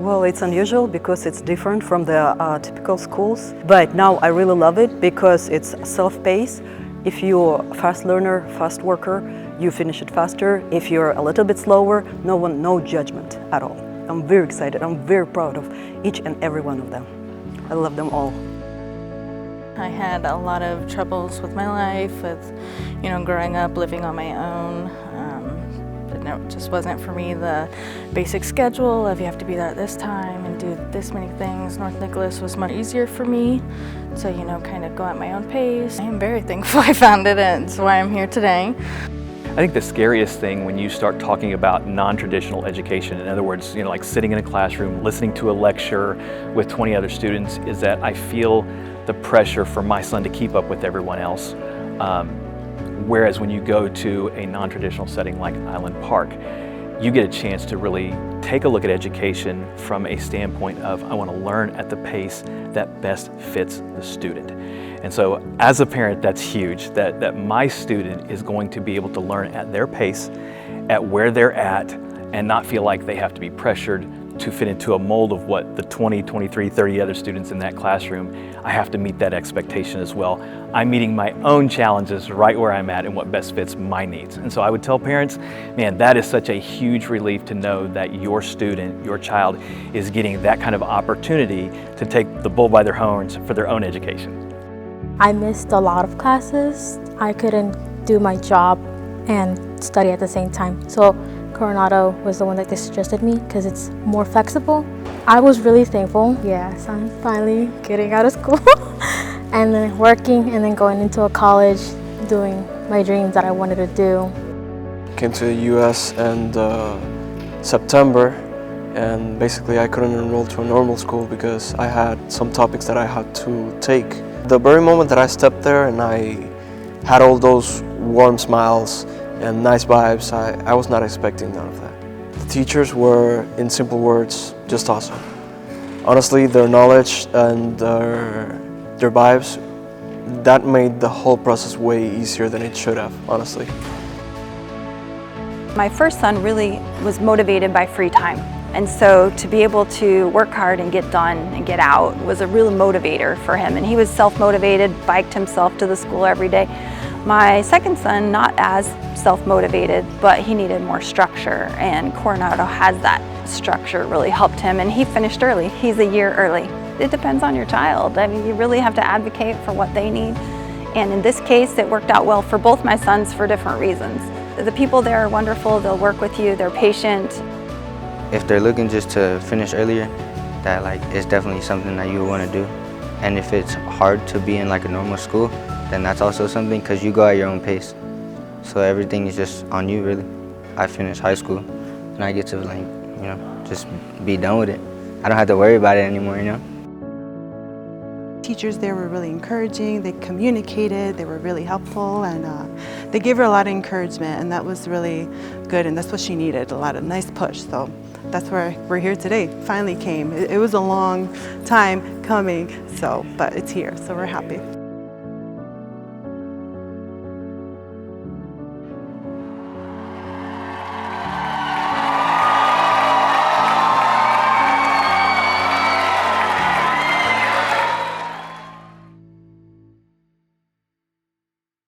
Well, it's unusual because it's different from the typical schools, but now I really love it because it's self-paced. If you're a fast learner, fast worker, you finish it faster. If you're a little bit slower, no judgment at all. I'm very excited. I'm very proud of each and every one of them. I love them all. I had a lot of troubles with my life, with, growing up, living on my own. It just wasn't for me the basic schedule of you have to be there at this time and do this many things. North Nicholas was much easier for me to, kind of go at my own pace. I am very thankful I found it, and it's why I'm here today. I think the scariest thing when you start talking about non-traditional education, in other words, like sitting in a classroom, listening to a lecture with 20 other students, is that I feel the pressure for my son to keep up with everyone else. Whereas when you go to a non-traditional setting like Island Park, you get a chance to really take a look at education from a standpoint of, I want to learn at the pace that best fits the student. And so as a parent, that's huge, that my student is going to be able to learn at their pace, at where they're at, and not feel like they have to be pressured to fit into a mold of what the 20, 23, 30 other students in that classroom. I have to meet that expectation as well. I'm meeting my own challenges right where I'm at and what best fits my needs. And so I would tell parents, man, that is such a huge relief to know that your student, your child, is getting that kind of opportunity to take the bull by their horns for their own education. I missed a lot of classes. I couldn't do my job and study at the same time. So Coronado was the one that suggested me because it's more flexible. I was really thankful. Yes, I'm finally getting out of school and then working and then going into a college, doing my dreams that I wanted to do. Came to the US in September, and basically I couldn't enroll to a normal school because I had some topics that I had to take. The very moment that I stepped there and I had all those warm smiles and nice vibes, I was not expecting none of that. The teachers were, in simple words, just awesome. Honestly, their knowledge and their vibes, that made the whole process way easier than it should have, honestly. My first son really was motivated by free time. And so to be able to work hard and get done and get out was a real motivator for him. And he was self-motivated, biked himself to the school every day. My second son, not as self-motivated, but he needed more structure, and Coronado has that structure, really helped him, and he finished early. He's a year early. It depends on your child. I mean, you really have to advocate for what they need. And in this case, it worked out well for both my sons for different reasons. The people there are wonderful. They'll work with you. They're patient. If they're looking just to finish earlier, that it's definitely something that you want to do. And if it's hard to be in a normal school, then that's also something because you go at your own pace. So everything is just on you, really. I finished high school and I get to just be done with it. I don't have to worry about it anymore, Teachers there were really encouraging, they communicated, they were really helpful, and they gave her a lot of encouragement, and that was really good, and that's what she needed, a lot of nice push. So that's where we're here today. Finally came. It was a long time coming, but it's here, so we're happy.